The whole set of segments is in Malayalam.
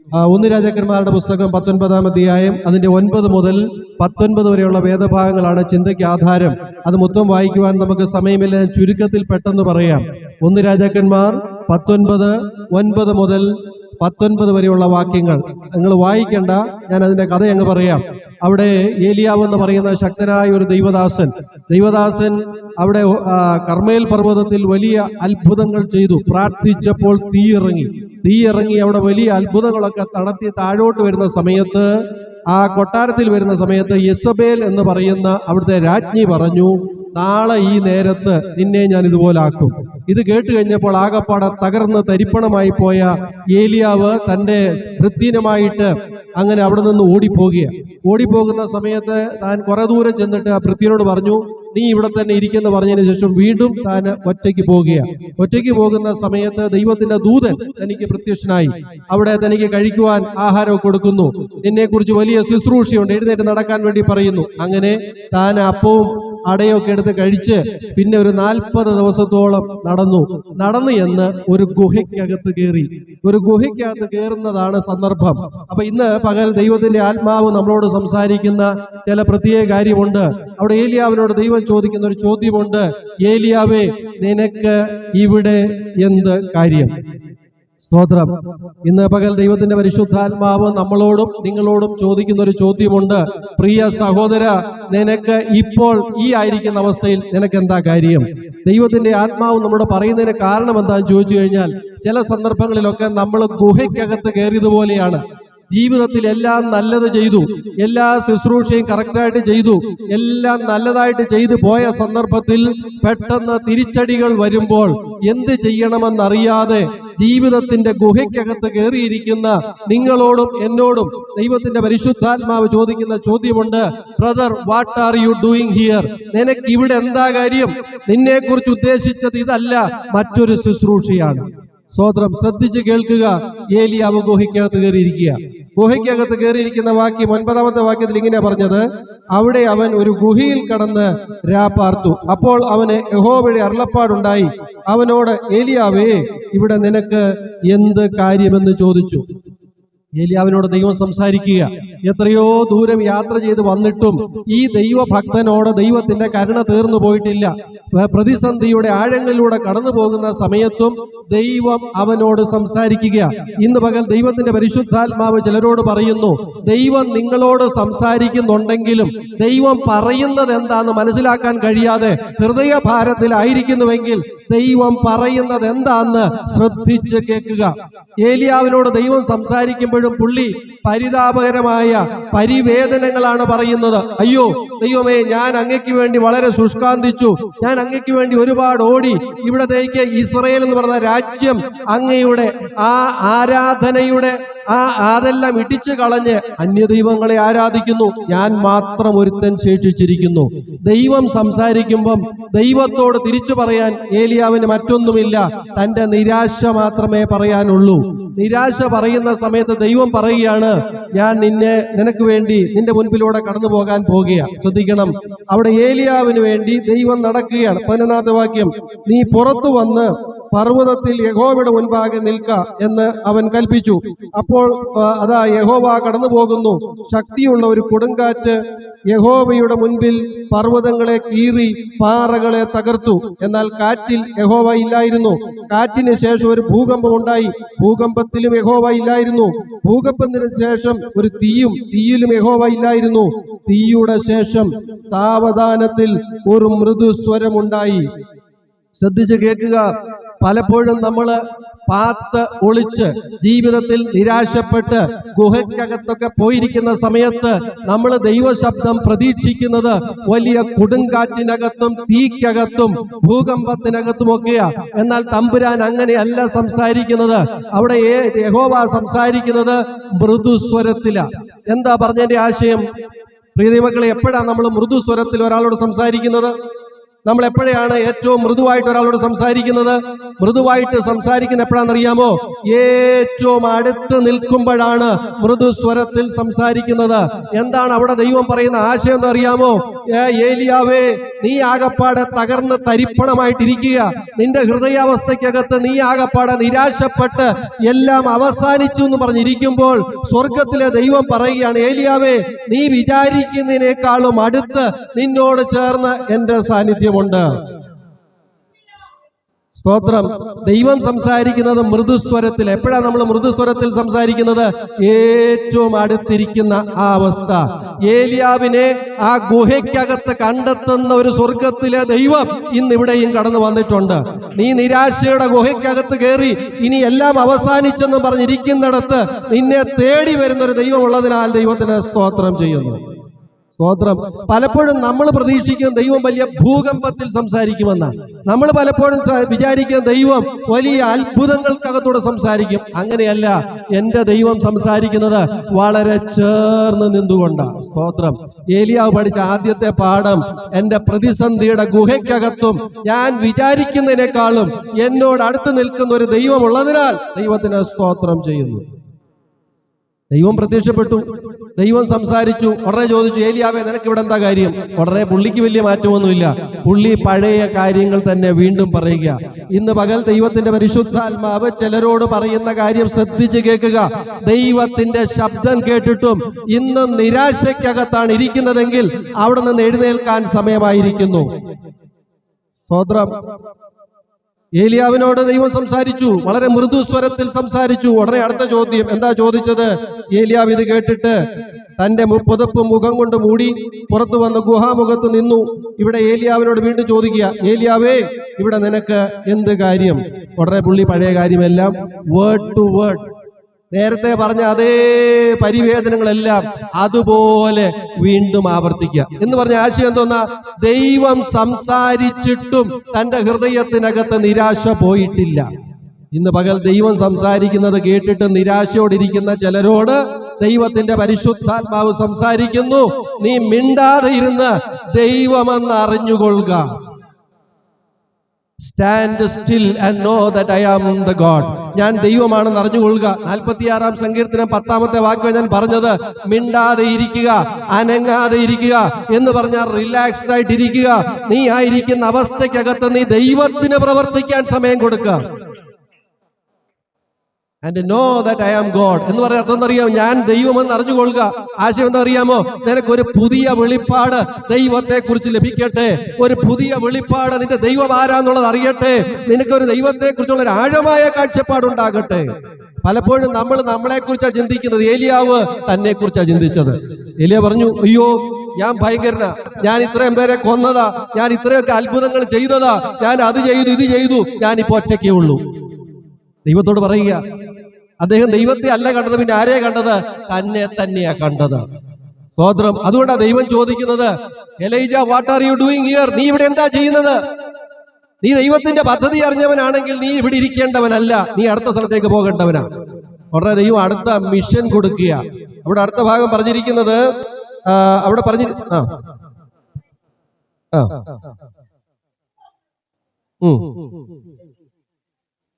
ഒന്ന് രാജാക്കന്മാരുടെ പുസ്തകം 19-ാം അധ്യായം അതിന്റെ 9 മുതൽ 19 വരെയുള്ള വേദഭാഗങ്ങളാണ് ചിന്തയ്ക്ക് ആധാരം. അത് മൊത്തം വായിക്കുവാൻ നമുക്ക് സമയമില്ല, ചുരുക്കത്തിൽ പെട്ടെന്ന് പറയാം. ഒന്ന് രാജാക്കന്മാർ 19:9 മുതൽ 19 വരെയുള്ള വാക്യങ്ങൾ നിങ്ങൾ വായിക്കേണ്ട, ഞാൻ അതിന്റെ കഥ അങ്ങ് പറയാം. അവിടെ ഏലിയാവ് എന്ന് പറയുന്ന ശക്തനായ ഒരു ദൈവദാസൻ അവിടെ കർമ്മേൽ പർവ്വതത്തിൽ വലിയ അത്ഭുതങ്ങൾ ചെയ്തു. പ്രാർത്ഥിച്ചപ്പോൾ തീയിറങ്ങി അവിടെ വലിയ അത്ഭുതങ്ങളൊക്കെ നടത്തി താഴോട്ട് വരുന്ന സമയത്ത്, ആ കൊട്ടാരത്തിൽ വരുന്ന സമയത്ത് യെസബേൽ എന്ന് പറയുന്ന അവിടുത്തെ രാജ്ഞി പറഞ്ഞു, നാളെ ഈ നേരത്ത് നിന്നെ ഞാൻ ഇതുപോലാക്കും. ഇത് കേട്ട് കഴിഞ്ഞപ്പോൾ ആകപ്പാടെ തകർന്ന് തരിപ്പണമായി പോയ ഏലിയാവ് തന്റെ ഭൃത്യനുമായിട്ട് അങ്ങനെ അവിടെ നിന്ന് ഓടിപ്പോകുന്ന സമയത്ത് താൻ കുറെ ദൂരം ചെന്നിട്ട് ആ ഭൃത്യനോട് പറഞ്ഞു, നീ ഇവിടെ തന്നെ ഇരിക്കെന്ന് പറഞ്ഞതിന് ശേഷം വീണ്ടും താൻ ഒറ്റയ്ക്ക് പോകുന്ന സമയത്ത് ദൈവത്തിന്റെ ദൂതൻ തനിക്ക് പ്രത്യക്ഷനായി. അവിടെ തനിക്ക് കഴിക്കുവാൻ ആഹാരം കൊടുക്കുന്നു. നിന്നെക്കുറിച്ച് വലിയ ശുശ്രൂഷയുണ്ട്, എഴുന്നേറ്റ് നടക്കാൻ വേണ്ടി പറയുന്നു. അങ്ങനെ താൻ അപ്പവും അടയൊക്കെ എടുത്ത് കഴിച്ച് പിന്നെ ഒരു 40 ദിവസത്തോളം നടന്നു എന്ന് ഒരു ഗുഹയ്ക്കകത്ത് കയറുന്നതാണ് സന്ദർഭം. അപ്പൊ ഇന്ന് പകൽ ദൈവത്തിന്റെ ആത്മാവ് നമ്മളോട് സംസാരിക്കുന്ന ചില പ്രത്യേക കാര്യമുണ്ട്. അവിടെ ഏലിയാവിനോട് ദൈവം ചോദിക്കുന്ന ഒരു ചോദ്യമുണ്ട്, ഏലിയാവേ, നിനക്ക് ഇവിടെ എന്ത് കാര്യം? സ്തോത്രം. ഇന്ന് പകൽ ദൈവത്തിന്റെ പരിശുദ്ധാത്മാവ് നമ്മളോടും നിങ്ങളോടും ചോദിക്കുന്ന ഒരു ചോദ്യമുണ്ട്. പ്രിയ സഹോദര, നിനക്ക് ഇപ്പോൾ ഈ ആയിരിക്കുന്ന അവസ്ഥയിൽ നിനക്ക് എന്താ കാര്യം? ദൈവത്തിന്റെ ആത്മാവ് നമ്മളോട് പറയുന്നതിന് കാരണം എന്താണെന്ന് ചോദിച്ചു കഴിഞ്ഞാൽ, ചില സന്ദർഭങ്ങളിലൊക്കെ നമ്മൾ ഗുഹയ്ക്കകത്ത് കയറിയതുപോലെയാണ്. ജീവിതത്തിൽ എല്ലാം നല്ലത് ചെയ്തു, എല്ലാ ശുശ്രൂഷയും കറക്റ്റായിട്ട് ചെയ്തു, എല്ലാം നല്ലതായിട്ട് ചെയ്തു പോയ സന്ദർഭത്തിൽ പെട്ടെന്ന് തിരിച്ചടികൾ വരുമ്പോൾ എന്ത് ചെയ്യണമെന്നറിയാതെ ജീവിതത്തിന്റെ ഗുഹയ്ക്കകത്ത് കയറിയിരിക്കുന്ന നിങ്ങളോടും എന്നോടും ദൈവത്തിന്റെ പരിശുദ്ധാത്മാവ് ചോദിക്കുന്ന ചോദ്യമുണ്ട്, brother, what are you doing here? നിനക്ക് ഇവിടെ എന്താ കാര്യം? നിന്നെ കുറിച്ച് ഉദ്ദേശിച്ചത് ഇതല്ല, മറ്റൊരു ശുശ്രൂഷയാണ്. സ്തോത്രം. ശ്രദ്ധിച്ച് കേൾക്കുക. ഏലിയാവ് ഗുഹയ്ക്കകത്ത് കയറിയിരിക്കുന്ന വാക്യം 9-ാമത്തെ വാക്യത്തിൽ ഇങ്ങനെ പറഞ്ഞത്, അവിടെ അവൻ ഒരു ഗുഹയിൽ കടന്ന് രാപ്പാർത്തു. അപ്പോൾ അവന് യഹോവയുടെ അരുളപ്പാടുണ്ടായി, അവനോട്, ഏലിയാവേ, ഇവിടെ നിനക്ക് എന്ത് കാര്യമെന്ന് ചോദിച്ചു. ഏലിയാവിനോട് ദൈവം സംസാരിക്കുക. എത്രയോ ദൂരം യാത്ര ചെയ്ത് വന്നിട്ടും ഈ ദൈവഭക്തനോട് ദൈവത്തിന്റെ കരുണ തീർന്നു പോയിട്ടില്ല. പ്രതിസന്ധിയുടെ ആഴങ്ങളിലൂടെ കടന്നു പോകുന്ന സമയത്തും ദൈവം അവനോട് സംസാരിക്കുക. ഇന്ന് പകൽ ദൈവത്തിന്റെ പരിശുദ്ധാത്മാവ് ചിലരോട് പറയുന്നു, ദൈവം നിങ്ങളോട് സംസാരിക്കുന്നുണ്ടെങ്കിലും ദൈവം പറയുന്നത് എന്താന്ന് മനസ്സിലാക്കാൻ കഴിയാതെ ഹൃദയഭാരത്തിലായിരിക്കുന്നുവെങ്കിൽ ദൈവം പറയുന്നത് എന്താന്ന് ശ്രദ്ധിച്ച് കേൾക്കുക. ഏലിയാവിനോട് ദൈവം സംസാരിക്കുമ്പോഴും പുള്ളി പരിതാപകരമായ പരിവേദനങ്ങളാണ് പറയുന്നത്. അയ്യോ ദൈവമേ, ഞാൻ അങ്ങയ്ക്ക് വേണ്ടി വളരെ ശുഷ്കാന്തിച്ചു, ഞാൻ അങ്ങയ്ക്ക് വേണ്ടി ഒരുപാട് ഓടി, ഇവിടത്തേക്ക് ഇസ്രയേൽ എന്ന് പറഞ്ഞ രാജ്യം അങ്ങയുടെ ആ ആരാധനയുടെ അതെല്ലാം ഇടിച്ചു കളഞ്ഞ് അന്യദൈവങ്ങളെ ആരാധിക്കുന്നു, ഞാൻ മാത്രം ഒരുത്തൻ ശേഷിച്ചിരിക്കുന്നു. ദൈവം സംസാരിക്കുമ്പം ദൈവത്തോട് തിരിച്ചു പറയാൻ ഏലിയാവിന് മറ്റൊന്നുമില്ല, തന്റെ നിരാശ മാത്രമേ പറയാനുള്ളൂ. നിരാശ പറയുന്ന സമയത്ത് ദൈവം പറയുകയാണ്, ഞാൻ നിനക്ക് വേണ്ടി നിന്റെ മുൻപിലൂടെ കടന്നു പോകാൻ പോകുക. ശ്രദ്ധിക്കണം, അവിടെ ഏലിയാവിന് വേണ്ടി ദൈവം നടക്കുകയാണ്. 11-ാമത്തെ വാക്യം, നീ പുറത്തു വന്ന് പർവ്വതത്തിൽ യഹോവയുടെ മുൻപാകെ നിൽക്ക എന്ന് അവൻ കൽപ്പിച്ചു. അപ്പോൾ അതാ യഹോവ കടന്നു പോകുന്നു. ശക്തിയുള്ള ഒരു കൊടുങ്കാറ്റ് യഹോവയുടെ മുൻപിൽ പർവ്വതങ്ങളെ കീറി പാറകളെ തകർത്തു. എന്നാൽ കാറ്റിൽ യഹോവ ഇല്ലായിരുന്നു. കാറ്റിന് ശേഷം ഒരു ഭൂകമ്പം ഉണ്ടായി, ഭൂകമ്പത്തിലും യഹോവ ഇല്ലായിരുന്നു. ഭൂകമ്പത്തിന് ശേഷം ഒരു തീയിലും യഹോവ ഇല്ലായിരുന്നു. തീയുടെ ശേഷം സാവധാനത്തിൽ ഒരു മൃദുസ്വരമുണ്ടായി. ശ്രദ്ധിച്ച് കേൾക്കുക. പലപ്പോഴും നമ്മൾ പാത്ത് ഒളിച്ച് ജീവിതത്തിൽ നിരാശപ്പെട്ട് ഗുഹയ്ക്കകത്തൊക്കെ പോയിരിക്കുന്ന സമയത്ത് നമ്മൾ ദൈവശബ്ദം പ്രതീക്ഷിക്കുന്നത് വലിയ കൊടുങ്കാറ്റിനകത്തും തീക്കകത്തും ഭൂകമ്പത്തിനകത്തുമൊക്കെയാ. എന്നാൽ തമ്പുരാൻ അങ്ങനെയല്ല സംസാരിക്കുന്നത്. അവിടെ യഹോവ സംസാരിക്കുന്നത് മൃദുസ്വരത്തിലാ. എന്താ പറഞ്ഞതിന്റെ ആശയം? പ്രിയമക്കളെ, എപ്പോഴാണ് നമ്മൾ മൃദുസ്വരത്തിൽ ഒരാളോട് സംസാരിക്കുന്നത്? നമ്മൾ എപ്പോഴാണ് ഏറ്റവും മൃദുവായിട്ട് ഒരാളോട് സംസാരിക്കുന്നത്? മൃദുവായിട്ട് സംസാരിക്കുന്ന എപ്പോഴാണെന്നറിയാമോ? ഏറ്റവും അടുത്ത് നിൽക്കുമ്പോഴാണ് മൃദുസ്വരത്തിൽ സംസാരിക്കുന്നത്. എന്താണ് അവിടെ ദൈവം പറയുന്ന ആശയം എന്ന് അറിയാമോ? ഏലിയാവേ, നീ ആകപ്പാടെ തകർന്ന് തരിപ്പണമായിട്ടിരിക്കുക. നിന്റെ ഹൃദയാവസ്ഥയ്ക്കകത്ത് നീ ആകപ്പാടെ നിരാശപ്പെട്ട് എല്ലാം അവസാനിച്ചു എന്ന് പറഞ്ഞിരിക്കുമ്പോൾ സ്വർഗത്തിലെ ദൈവം പറയുകയാണ്, ഏലിയാവേ, നീ വിചാരിക്കുന്നതിനേക്കാളും അടുത്ത് നിന്നോട് ചേർന്ന് എന്റെ സാന്നിധ്യമുണ്ട്. സ്തോത്രം. ദൈവം സംസാരിക്കുന്നത് മൃദുസ്വരത്തിൽ. എപ്പോഴാണ് നമ്മൾ മൃദുസ്വരത്തിൽ സംസാരിക്കുന്നത്? ഏറ്റവും അടുത്തിരിക്കുന്ന ആ അവസ്ഥ. ഏലിയാവിനെ ആ ഗുഹയ്ക്കകത്ത് കണ്ടെത്തുന്ന ഒരു സ്വർഗത്തിലെ ദൈവം ഇന്നിവിടെയും കടന്നു വന്നിട്ടുണ്ട്. നീ നിരാശയുടെ ഗുഹയ്ക്കകത്ത് കയറി ഇനി എല്ലാം അവസാനിച്ചെന്ന് പറഞ്ഞിരിക്കുന്നിടത്ത് നിന്നെ തേടി വരുന്ന ഒരു ദൈവം ഉള്ളതിനാൽ ദൈവത്തിന് സ്തോത്രം ചെയ്യുന്നു. സ്തോത്രം. പലപ്പോഴും നമ്മൾ പ്രതീക്ഷിക്കുന്ന ദൈവം വലിയ ഭൂകമ്പത്തിൽ സംസാരിക്കുമെന്ന്. നമ്മൾ പലപ്പോഴും വിചാരിക്കുന്ന ദൈവം വലിയ അത്ഭുതങ്ങൾക്കകത്തൂടെ സംസാരിക്കും. അങ്ങനെയല്ല. എന്റെ ദൈവം സംസാരിക്കുന്നത് വളരെ ചേർന്ന് നിന്നുകൊണ്ടാണ്. സ്തോത്രം. ഏലിയാവ് പഠിച്ച ആദ്യത്തെ പാഠം, എന്റെ പ്രതിസന്ധിയുടെ ഗുഹയ്ക്കകത്തും ഞാൻ വിചാരിക്കുന്നതിനേക്കാളും എന്നോട് അടുത്ത് നിൽക്കുന്ന ഒരു ദൈവം ഉള്ളതിനാൽ ദൈവത്തിന് സ്തോത്രം ചെയ്യുന്നു. ദൈവം പ്രത്യക്ഷപ്പെട്ടു, ദൈവം സംസാരിച്ചു. ഉടനെ ചോദിച്ചു, ഏലിയാവേ, നിനക്ക് ഇവിടെ എന്താ കാര്യം? ഉടനെ പുള്ളിക്ക് വലിയ മാറ്റമൊന്നുമില്ല. പുള്ളി പഴയ കാര്യങ്ങൾ തന്നെ വീണ്ടും പറയുക. ഇന്ന് പകൽ ദൈവത്തിന്റെ പരിശുദ്ധാത്മാവ് ചിലരോട് പറയുന്ന കാര്യം ശ്രദ്ധിച്ച് കേൾക്കുക. ദൈവത്തിന്റെ ശബ്ദം കേട്ടിട്ടും ഇന്നും നിരാശയ്ക്കകത്താണ് ഇരിക്കുന്നതെങ്കിൽ അവിടെ നിന്ന് എഴുന്നേൽക്കാൻ സമയമായിരിക്കുന്നു. സ്തോത്രം. ഏലിയാവിനോട് ദൈവം സംസാരിച്ചു, വളരെ മൃദുസ്വരത്തിൽ സംസാരിച്ചു. ഉടനെ അടുത്ത ചോദ്യം എന്താ ചോദിച്ചത്? ഏലിയാവ് ഇത് കേട്ടിട്ട് തന്റെ പുതപ്പ് മുഖം കൊണ്ട് മൂടി പുറത്തു വന്ന് ഗുഹാമുഖത്ത് നിന്നു. ഇവിടെ ഏലിയാവിനോട് വീണ്ടും ചോദിക്കുക, ഏലിയാവേ, ഇവിടെ നിനക്ക് എന്ത് കാര്യം? ഉടനെ പുള്ളി പഴയ കാര്യമെല്ലാം വേർഡ് ടു വേർഡ്, നേരത്തെ പറഞ്ഞ അതേ പരിവേദനങ്ങളെല്ലാം അതുപോലെ വീണ്ടും ആവർത്തിക്കുക. എന്ന് പറഞ്ഞ ആശയം എന്തോന്നാ? ദൈവം സംസാരിച്ചിട്ടും തന്റെ ഹൃദയത്തിനകത്ത് നിരാശ പോയിട്ടില്ല. ഇന്ന് പകൽ ദൈവം സംസാരിക്കുന്നത് കേട്ടിട്ട് നിരാശയോടിരിക്കുന്ന ചിലരോട് ദൈവത്തിന്റെ പരിശുദ്ധാത്മാവ് സംസാരിക്കുന്നു, നീ മിണ്ടാതെ ഇരുന്ന് ദൈവമെന്ന് അറിഞ്ഞുകൊള്ളുക. Stand still and know that I am the God. ഞാൻ ദൈവമാണെന്ന് അറിഞ്ഞുകൊള്ളുക. 46-ാം സങ്കീർത്തനം 10-ാമത്തെ വാക്യം ഞാൻ പറഞ്ഞത്, മിണ്ടാതെ ഇരിക്കുക, അനങ്ങാതെ ഇരിക്കുക എന്ന് പറഞ്ഞാൽ റിലാക്സ്ഡ് ആയിട്ടിരിക്കുക. നീ ആയിരിക്കുന്ന അവസ്ഥയ്ക്കകത്ത് നീ ദൈവത്തിന് പ്രവർത്തിക്കാൻ സമയം കൊടുക്കുക. And know that I am God എന്ന് പറഞ്ഞ അർത്ഥം അറിയാമോ? ഞാൻ ദൈവമെന്ന് അറിഞ്ഞുകൊള്ളുക. ആശയം എന്താ അറിയാമോ? നിനക്കൊരു പുതിയ വെളിപ്പാട് ദൈവത്തെ കുറിച്ച് ലഭിക്കട്ടെ. ഒരു പുതിയ വെളിപ്പാട്, നിന്റെ ദൈവം ആരാന്നുള്ളത് അറിയട്ടെ. നിനക്കൊരു ദൈവത്തെ കുറിച്ചുള്ള ഒരു ആഴമായ കാഴ്ചപ്പാടുണ്ടാകട്ടെ. പലപ്പോഴും നമ്മൾ നമ്മളെ കുറിച്ചാണ് ചിന്തിക്കുന്നത്. ഏലിയാവ് തന്നെ കുറിച്ചാണ് ചിന്തിച്ചത്. ഏലിയ പറഞ്ഞു, അയ്യോ, ഞാൻ ഭയങ്കരനാ, ഞാൻ ഇത്രയും പേരെ കൊന്നതാ, ഞാൻ ഇത്രയൊക്കെ അത്ഭുതങ്ങൾ ചെയ്തതാ, ഞാൻ അത് ചെയ്തു ഇത് ചെയ്തു, ഞാനിപ്പോ ഒറ്റയ്ക്കേ ഉള്ളൂ. ദൈവത്തോട് പറയുക, അദ്ദേഹം ദൈവത്തെ അല്ല കണ്ടത്, പിന്നെ ആരെയാ കണ്ടത്? തന്നെ തന്നെയാ കണ്ടത്. സ്തോത്രം. അതുകൊണ്ടാണ് ദൈവം ചോദിക്കുന്നത്, Elijah, what are you doing here? നീ ഇവിടെ എന്താ ചെയ്യുന്നത്? നീ ദൈവത്തിന്റെ പദ്ധതി അറിഞ്ഞവനാണെങ്കിൽ നീ ഇവിടെ ഇരിക്കേണ്ടവനല്ല, നീ അടുത്ത സ്ഥലത്തേക്ക് പോകേണ്ടവനാ. ഉടനെ ദൈവം അടുത്ത മിഷൻ കൊടുക്കുക. അവിടെ അടുത്ത ഭാഗം പറഞ്ഞിരിക്കുന്നത്, അവിടെ പറഞ്ഞു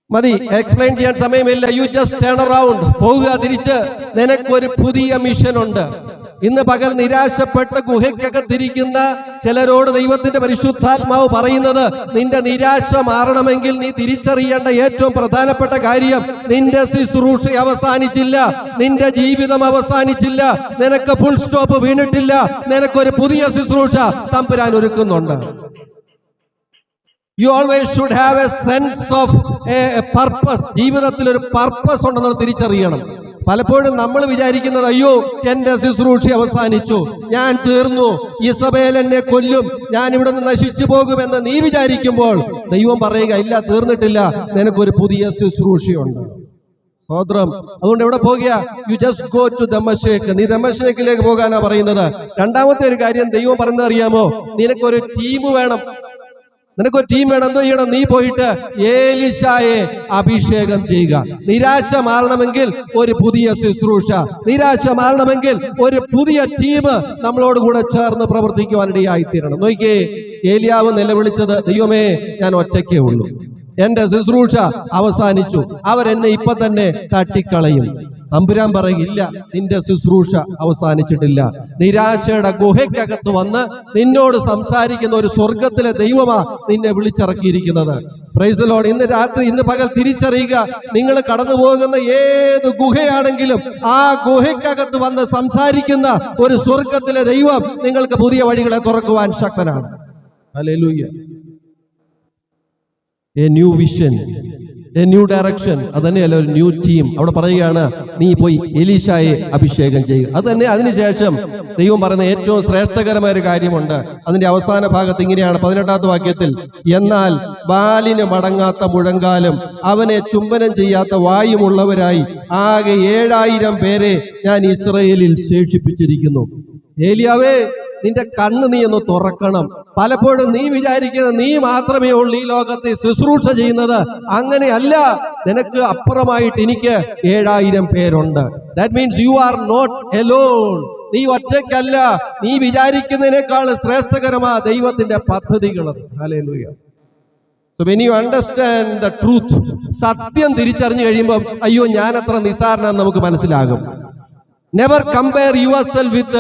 മതി, എക്സ്പ്ലെയിൻ ചെയ്യാൻ സമയമില്ല. യു ജസ്റ്റ് ടേൺ അറൗണ്ട്, പോവുക തിരിച്ച്. നിനക്കൊരു പുതിയ മിഷൻ ഉണ്ട്. ഇന്ന് പകൽ നിരാശപ്പെട്ട് ഗുഹയ്ക്കകത്തിരിക്കുന്ന ചിലരോട് ദൈവത്തിന്റെ പരിശുദ്ധാത്മാവ് പറയുന്നത്, നിന്റെ നിരാശ മാറണമെങ്കിൽ നീ തിരിച്ചറിയേണ്ട ഏറ്റവും പ്രധാനപ്പെട്ട കാര്യം, നിന്റെ ശുശ്രൂഷ അവസാനിച്ചില്ല, നിന്റെ ജീവിതം അവസാനിച്ചില്ല, നിനക്ക് ഫുൾ സ്റ്റോപ്പ് വീണിട്ടില്ല. നിനക്കൊരു പുതിയ ശുശ്രൂഷ തമ്പുരാൻ ഒരുക്കുന്നുണ്ട്. You always should have a sense of a purpose. ജീവിതത്തിൽ ഒരു പർപ്പസ് ഉണ്ടെന്ന് തിരിച്ചറിയണം. പലപ്പോഴും നമ്മൾ വിചാരിക്കുന്നത്, അയ്യോ, എന്റെ ശുശ്രൂഷ അവസാനിച്ചു, ഞാൻ തീർന്നു, ഇസബേൽ എന്നെ കൊല്ലും, ഞാൻ ഇവിടെ നിന്ന് നശിച്ചു പോകുമെന്ന് നീ വിചാരിക്കുമ്പോൾ ദൈവം പറയുക, ഇല്ല, തീർന്നിട്ടില്ല, നിനക്കൊരു പുതിയ ശുശ്രൂഷയുണ്ട്. സ്തോത്രം. അതുകൊണ്ട് എവിടെ പോകുക? You just go to Damascus. നീ ദമശ്കിലേക്ക് പോകാനാ പറയുന്നത്. രണ്ടാമത്തെ ഒരു കാര്യം ദൈവം പറയുന്നത് അറിയാമോ? നിനക്കൊരു ടീം വേണം. നിനക്കൊരു ടീം വേണം. എന്തോ ചെയ്യണം? നീ പോയിട്ട് ഏലിശായെ അഭിഷേകം ചെയ്യുക. നിരാശ മാറണമെങ്കിൽ ഒരു പുതിയ ശുശ്രൂഷ, നിരാശ മാറണമെങ്കിൽ ഒരു പുതിയ ടീം നമ്മളോട് കൂടെ ചേർന്ന് പ്രവർത്തിക്കുവാനിടയായിത്തീരണം. നോക്കിയേ, ഏലിയാവ് നിലവിളിച്ചത്, ദൈവമേ, ഞാൻ ഒറ്റയ്ക്കേ ഉള്ളൂ, എന്റെ ശുശ്രൂഷ അവസാനിച്ചു, അവരെന്നെ ഇപ്പൊ തന്നെ തട്ടിക്കളയും. തമ്പുരാൻ പറയില്ല, നിന്റെ ശുശ്രൂഷ അവസാനിച്ചിട്ടില്ല. നിരാശയുടെ ഗുഹയ്ക്കകത്ത് വന്ന് നിന്നോട് സംസാരിക്കുന്ന ഒരു സ്വർഗത്തിലെ ദൈവമാ നിന്നെ വിളിച്ചിറക്കിയിരിക്കുന്നത്. Praise the Lord. ഇന്ന് രാത്രി, ഇന്ന് പകൽ തിരിച്ചറിയുക, നിങ്ങൾ കടന്നു പോകുന്ന ഏത് ഗുഹയാണെങ്കിലും ആ ഗുഹയ്ക്കകത്ത് വന്ന് സംസാരിക്കുന്ന ഒരു സ്വർഗത്തിലെ ദൈവം നിങ്ങൾക്ക് പുതിയ വഴികളെ തുറക്കുവാൻ ശക്തനാണ്. Hallelujah. A new vision, a new direction. അത് തന്നെയല്ല ഒരു ന്യൂ ടീം. അവിടെ പറയുകയാണ്, നീ പോയി എലീശായെ അഭിഷേകം ചെയ്യുക. അത് തന്നെ. അതിനുശേഷം ദൈവം പറയുന്ന ഏറ്റവും ശ്രേഷ്ഠകരമായ ഒരു കാര്യമുണ്ട്. അതിന്റെ അവസാന ഭാഗത്ത് ഇങ്ങനെയാണ്, 18ാമത്തെ വാക്യത്തിൽ, എന്നാൽ ബാലിന് മടങ്ങാത്ത മുഴങ്കാലും അവനെ ചുംബനം ചെയ്യാത്ത വായുമുള്ളവരായി ആകെ 7000 പേരെ ഞാൻ ഇസ്രായേലിൽ ശേഷിപ്പിച്ചിരിക്കുന്നു. ഏലിയാവേ, നിന്റെ കണ്ണ് നീ ഒന്ന് തുറക്കണം. പലപ്പോഴും നീ വിചാരിക്കുന്നത് നീ മാത്രമേ ഉള്ളൂ ഈ ലോകത്തെ ശുശ്രൂഷ ചെയ്യുന്നത്. അങ്ങനെയല്ല. നിനക്ക് അപ്പുറമായിട്ട് എനിക്ക് 7000 പേരുണ്ട്. That means you are not alone. നീ ഒറ്റയ്ക്കല്ല. നീ വിചാരിക്കുന്നതിനേക്കാൾ ശ്രേഷ്ഠകരമായ ദൈവത്തിന്റെ പദ്ധതികൾ. Hallelujah. So when you understand the truth, സത്യം തിരിച്ചറിഞ്ഞു കഴിയുമ്പോൾ അയ്യോ ഞാൻ അത്ര നിസ്സാരനാണെന്ന് നമുക്ക് മനസ്സിലാകും. Never compare yourself with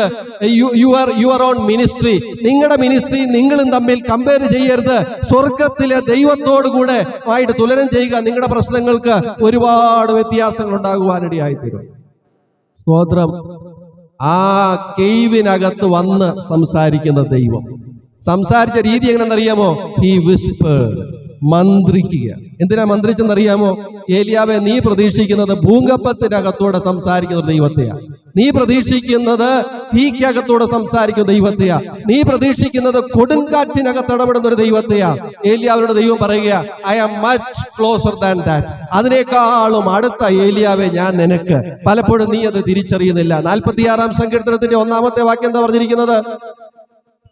your own ministry. നിങ്ങളുടെ മിനിസ്ട്രി നിങ്ങളും തമ്മിൽ കമ്പയർ ചെയ്യരുത്. സ്വർഗത്തിലെ ദൈവത്തോടു കൂടെ ആയിട്ട് തുലനം ചെയ്യുക. നിങ്ങളുടെ പ്രശ്നങ്ങൾക്ക് ഒരുപാട് വ്യത്യാസങ്ങൾ ഉണ്ടാകുവാനിടയായിത്തീരും. സ്തോത്രം. ആ കേവിനകത്ത് വന്ന് സംസാരിക്കുന്ന ദൈവം സംസാരിച്ച രീതി എങ്ങനെയെന്നറിയാമോ? He whispered. മന്ത്രിക്കുക. എന്തിനാ മന്ത്രിച്ചെന്നറിയാമോ? ഏലിയാവെ, നീ പ്രതീക്ഷിക്കുന്നത് ഭൂകമ്പത്തിനകത്തൂടെ സംസാരിക്കുന്ന ദൈവത്തെയാ. നീ പ്രതീക്ഷിക്കുന്നത് തീക്കകത്തൂടെ സംസാരിക്കുന്ന ദൈവത്തെയാ. നീ പ്രതീക്ഷിക്കുന്നത് കൊടുങ്കാറ്റിനകത്ത് ഇടപെടുന്ന ഒരു ദൈവത്തെയാ. ഏലിയാവിനോട് ദൈവം പറയുക, I am much closer than that. അതിനേക്കാളും അടുത്ത ഏലിയാവെ ഞാൻ നിനക്ക്. പലപ്പോഴും നീ അത് തിരിച്ചറിയുന്നില്ല. 46-ാം സങ്കീർത്തനത്തിന്റെ 1-ാമത്തെ വാക്യം എന്താ പറഞ്ഞിരിക്കുന്നത്?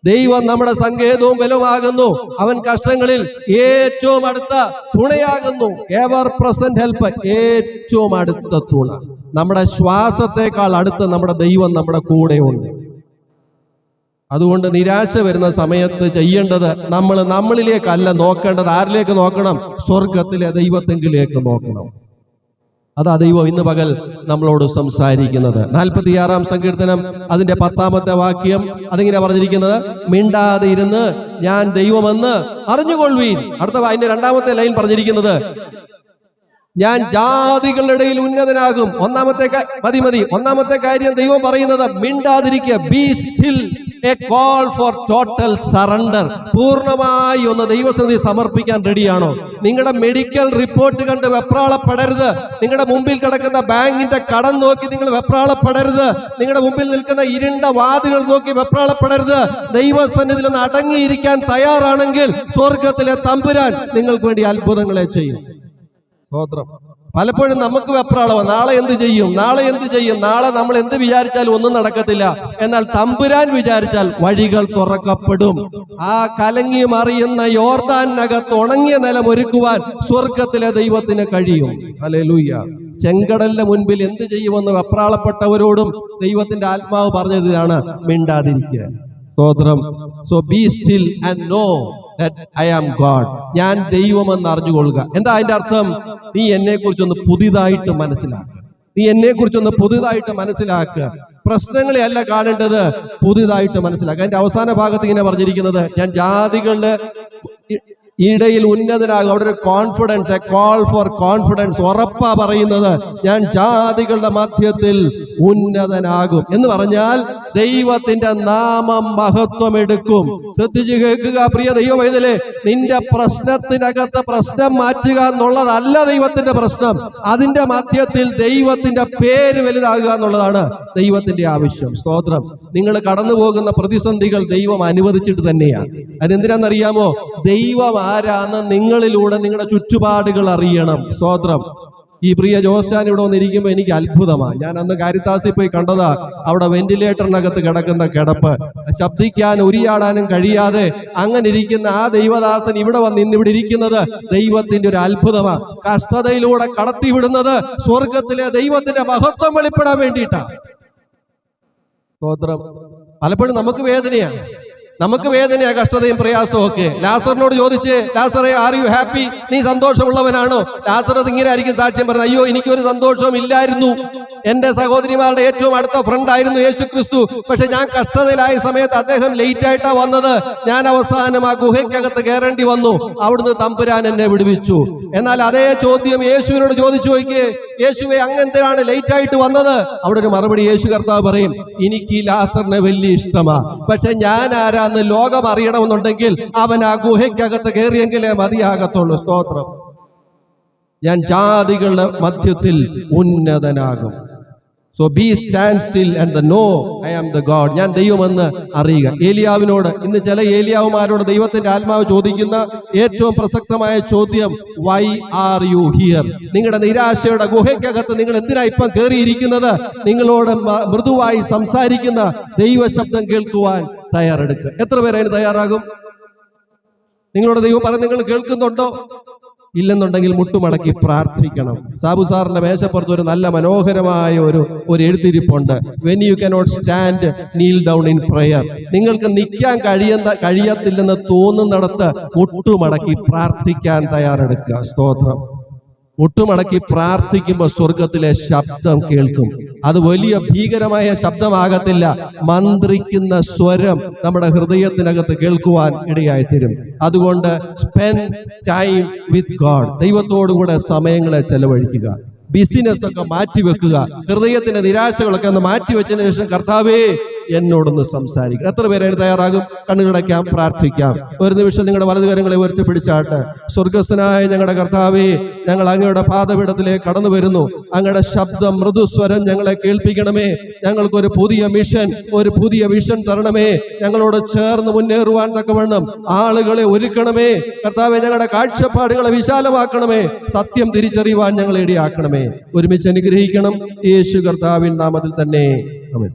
ദൈവം നമ്മുടെ സങ്കേതവും ബലമാകുന്നു, അവൻ കഷ്ടങ്ങളിൽ ഏറ്റവും അടുത്ത തുണയാകുന്നു. Ever present help. ഏറ്റവും അടുത്ത തുണ. നമ്മുടെ ശ്വാസത്തെക്കാൾ അടുത്ത് നമ്മുടെ ദൈവം നമ്മുടെ കൂടെയുണ്ട്. അതുകൊണ്ട് നിരാശ വരുന്ന സമയത്ത് ചെയ്യേണ്ടത് നമ്മളിലേക്കല്ല നോക്കേണ്ടത്. ആരിലേക്ക് നോക്കണം? സ്വർഗത്തിലെ ദൈവത്തെങ്കിലേക്ക് നോക്കണം. അതാ ദൈവം ഇന്ന് പകൽ നമ്മളോട് സംസാരിക്കുന്നത്. 46-ാം സങ്കീർത്തനം അതിന്റെ 10-ാമത്തെ വാക്യം അതിങ്ങനെ പറഞ്ഞിരിക്കുന്നത്, മിണ്ടാതെ ഇരുന്ന് ഞാൻ ദൈവമെന്ന് അറിഞ്ഞുകൊള്ളുവീൻ. അടുത്ത അതിന്റെ 2-ാമത്തെ ലൈൻ പറഞ്ഞിരിക്കുന്നത്, ഞാൻ ജാതികളുടെ ഇടയിൽ ഉന്നതനാകും. ഒന്നാമത്തെ കാര്യം ദൈവം പറയുന്നത് മിണ്ടാതിരിക്കുക. Be still. A call for total surrender. പൂർണ്ണമായി ഒന്ന് ദൈവസന്നിധി സമർപ്പിക്കാൻ റെഡിയാണോ? നിങ്ങളുടെ മെഡിക്കൽ റിപ്പോർട്ട് കണ്ട് വെപ്രാളപ്പെടരുത്. നിങ്ങളുടെ മുമ്പിൽ കിടക്കുന്ന ബാങ്കിന്റെ കടം നോക്കി നിങ്ങൾ വെപ്രാളപ്പെടരുത്. നിങ്ങളുടെ മുമ്പിൽ നിൽക്കുന്ന ഇരുണ്ട വാതിലുകൾ നോക്കി വെപ്രാളപ്പെടരുത്. ദൈവസന്നിധിയിൽ ഒന്ന് അടങ്ങിയിരിക്കാൻ തയ്യാറാണെങ്കിൽ സ്വർഗത്തിലെ തമ്പുരാൻ നിങ്ങൾക്ക് വേണ്ടി അത്ഭുതങ്ങളെ ചെയ്യും. സ്തോത്രം. പലപ്പോഴും നമുക്ക് വെപ്രാളമാണ്. നാളെ എന്ത് ചെയ്യും? നാളെ നമ്മൾ എന്ത് വിചാരിച്ചാലും ഒന്നും നടക്കത്തില്ല. എന്നാൽ തമ്പുരാൻ വിചാരിച്ചാൽ വഴികൾ തുറക്കപ്പെടും. ആ കലങ്ങി മറിയുന്ന യോർദാനകത്ത് ഉണങ്ങിയ നിലം ഒരുക്കുവാൻ സ്വർഗത്തിലെ ദൈവത്തിന് കഴിയും. ഹല്ലേലൂയ. ചെങ്കടലിന്റെ മുൻപിൽ എന്ത് ചെയ്യുമെന്ന് വെപ്രാളപ്പെട്ടവരോടും ദൈവത്തിന്റെ ആത്മാവ് പറഞ്ഞത് ഇതാണ്, മിണ്ടാതിരിക്കുക. സ്തോത്രം. So be still and know that I am God. ഞാൻ ദൈവമെന്ന് അറിഞ്ഞുകൊള്ളുക. എന്താ അതിന്റെ അർത്ഥം? നീ എന്നെ കുറിച്ചൊന്ന് പുതിയതായിട്ട് മനസ്സിലാക്കുക. പ്രശ്നങ്ങളെ അല്ല കാണേണ്ടത്, പുതിയതായിട്ട് മനസ്സിലാക്കുക. അതിന്റെ അവസാന ഭാഗത്ത് ഇങ്ങനെ പറഞ്ഞിരിക്കുന്നത്, ഞാൻ ജാതികളുടെ ഇടയിൽ ഉന്നതനാകും. അവിടെ ഒരു confidence, a call for confidence. ഉറപ്പാ പറയുന്നത്, ഞാൻ ജാതികളുടെ മധ്യത്തിൽ ഉന്നതനാകും എന്ന് പറഞ്ഞാൽ ദൈവത്തിന്റെ നാമം മഹത്വം എടുക്കും. ശ്രദ്ധിച്ചു കേൾക്കുക പ്രിയ ദൈവവൈതലേ, നിന്റെ പ്രശ്നത്തിനകത്ത് പ്രശ്നം മാറ്റുക എന്നുള്ളതല്ല ദൈവത്തിന്റെ പ്രശ്നം. അതിന്റെ മധ്യത്തിൽ ദൈവത്തിന്റെ പേര് വലുതാകുക എന്നുള്ളതാണ് ദൈവത്തിന്റെ ആവശ്യം. സ്തോത്രം. നിങ്ങൾ കടന്നു പോകുന്ന പ്രതിസന്ധികൾ ദൈവം അനുവദിച്ചിട്ട് തന്നെയാണ്. അതെന്തിനാണെന്നറിയാമോ? ദൈവം ആരാന്ന് നിങ്ങളിലൂടെ നിങ്ങളുടെ ചുറ്റുപാടുകൾ അറിയണം. സ്തോത്രം. ഈ പ്രിയ ജോസ്റ്റാൻ ഇവിടെ വന്നിരിക്കുമ്പോൾ എനിക്ക് അത്ഭുതമാണ്. ഞാൻ അന്ന് കാരിത്താസിൽ പോയി കണ്ടതാ. അവിടെ വെന്റിലേറ്ററിനകത്ത് കിടക്കുന്ന കിടപ്പ്, ശബ്ദിക്കാൻ ഉരിയാടാനും കഴിയാതെ അങ്ങനെ ഇരിക്കുന്ന ആ ദൈവദാസൻ ഇവിടെ വന്ന് ഇന്നിവിടെ ഇരിക്കുന്നത് ദൈവത്തിന്റെ ഒരു അത്ഭുതമാണ്. കഷ്ടതയിലൂടെ കടത്തിവിടുന്നത് സ്വർഗത്തിലെ ദൈവത്തിന്റെ മഹത്വം വെളിപ്പെടാൻ വേണ്ടിയിട്ടാണ്. സ്തോത്രം. പലപ്പോഴും നമുക്ക് വേദനയാ, കഷ്ടതയും പ്രയാസവും ഒക്കെ. ലാസറിനോട് ചോദിച്ച്, ലാസറെ ആർ യു ഹാപ്പി? നീ സന്തോഷമുള്ളവനാണോ? ലാസർ ഇങ്ങനെ ആയിരിക്കും സാക്ഷ്യം പറയുന്നത്, അയ്യോ എനിക്കൊരു സന്തോഷവും ഇല്ലായിരുന്നു. എന്റെ സഹോദരിമാരുടെ ഏറ്റവും അടുത്ത ഫ്രണ്ട് ആയിരുന്നു യേശു ക്രിസ്തു. പക്ഷെ ഞാൻ കഷ്ടതയിലായ സമയത്ത് അദ്ദേഹം ലേറ്റ് ആയിട്ടാ വന്നത്. ഞാൻ അവസാനം ആ ഗുഹയ്ക്കകത്ത് കയറേണ്ടി വന്നു. അവിടുന്ന് തമ്പുരാൻ എന്നെ വിടുവിച്ചു. എന്നാൽ അതേ ചോദ്യം യേശുവിനോട് ചോദിച്ചു നോക്കിയേ, യേശുവെ അങ്ങെന്തിനാണ് ലേറ്റ് ആയിട്ട് വന്നത്? അവിടെ ഒരു മറുപടി യേശു കർത്താവ് പറയും, എനിക്ക് ഈ ലാസറിനെ വലിയ ഇഷ്ടമാ, പക്ഷെ ഞാൻ ആരാന്ന് ലോകം അറിയണമെന്നുണ്ടെങ്കിൽ അവൻ ആ ഗുഹയ്ക്കകത്ത് കയറിയെങ്കിലേ മതിയാകത്തുള്ളൂ. സ്തോത്രം. ഞാൻ ജാതികളുടെ മധ്യത്തിൽ ഉന്നതനാകും. So be stand still and know I am the God. ഞാൻ ദൈവമെന്ന് അറിയുക. ഏലിയാവിനോട്, ഇന്ന് ചില ഏലിയാവുമാരോട് ദൈവത്തിന്റെ ആത്മാവ് ചോദിക്കുന്ന ഏറ്റവും പ്രസക്തമായ ചോദ്യം, വൈ ആർ യു ഹിയർ? നിങ്ങളുടെ നിരാശയുടെ ഗുഹയ്ക്കകത്ത് നിങ്ങൾ എന്തിനാ ഇപ്പം കയറിയിരിക്കുന്നത്? നിങ്ങളോട് മൃദുവായി സംസാരിക്കുന്ന ദൈവശബ്ദം കേൾക്കുവാൻ തയ്യാറെടുക്കുക. എത്ര പേര് അതിന് തയ്യാറാകും? നിങ്ങളോട് ദൈവം പറഞ്ഞ് നിങ്ങൾ കേൾക്കുന്നുണ്ടോ? ഇല്ലെന്നുണ്ടെങ്കിൽ മുട്ടുമടക്കി പ്രാർത്ഥിക്കണം. സാബു സാറിന്റെ മേശപ്പുറത്ത് ഒരു നല്ല മനോഹരമായ ഒരു എഴുത്തിരിപ്പുണ്ട്. When you cannot stand kneel down in prayer. നിങ്ങൾക്ക് നിൽക്കാൻ കഴിയത്തില്ലെന്ന് തോന്നുന്നിടത്ത് മുട്ടുമടക്കി പ്രാർത്ഥിക്കാൻ തയ്യാറെടുക്കുക. സ്തോത്രം. മുട്ടുമടക്കി പ്രാർത്ഥിക്കുമ്പോൾ സ്വർഗത്തിലെ ശബ്ദം കേൾക്കും. അത് വലിയ ഭീകരമായ ശബ്ദമാകത്തില്ല, മന്ത്രിക്കുന്ന സ്വരം നമ്മുടെ ഹൃദയത്തിനകത്ത് കേൾക്കുവാൻ ഇടയായിത്തീരും. അതുകൊണ്ട് സ്പെൻഡ് ടൈം വിത്ത് ഗോഡ്. ദൈവത്തോടുകൂടെ സമയങ്ങളെ ചെലവഴിക്കുക. ബിസിനസ് ഒക്കെ മാറ്റിവെക്കുക. ഹൃദയത്തിന്റെ നിരാശകളൊക്കെ ഒന്ന് മാറ്റിവെച്ചതിന് ശേഷം കർത്താവേ എന്നോടൊന്ന് സംസാരിക്കുക. എത്ര പേര് അതിന് തയ്യാറാകും? കണ്ണുകളടയ്ക്കാം, പ്രാർത്ഥിക്കാം. ഒരു നിമിഷം നിങ്ങളുടെ വലതുകരങ്ങളെ ഉയർത്തി പിടിച്ചാട്ട്. സ്വർഗസ്ഥനായ ഞങ്ങളുടെ കർത്താവേ, ഞങ്ങൾ അങ്ങയുടെ പാദപീഠത്തിലേക്ക് കടന്നു വരുന്നു. അങ്ങയുടെ ശബ്ദം, മൃദുസ്വരം ഞങ്ങളെ കേൾപ്പിക്കണമേ. ഞങ്ങൾക്കൊരു പുതിയ മിഷൻ, ഒരു പുതിയ വിഷൻ തരണമേ. ഞങ്ങളോട് ചേർന്ന് മുന്നേറുവാൻ തക്കവണ്ണം ആളുകളെ ഒരുക്കണമേ. കർത്താവേ, ഞങ്ങളുടെ കാഴ്ചപ്പാടുകളെ വിശാലമാക്കണമേ. സത്യം തിരിച്ചറിയുവാൻ ഞങ്ങളെ ഇടയാക്കണമേ. ഒരുമിച്ച് അനുഗ്രഹിക്കണം. യേശു കർത്താവിൻ നാമത്തിൽ തന്നെ. ആമേൻ.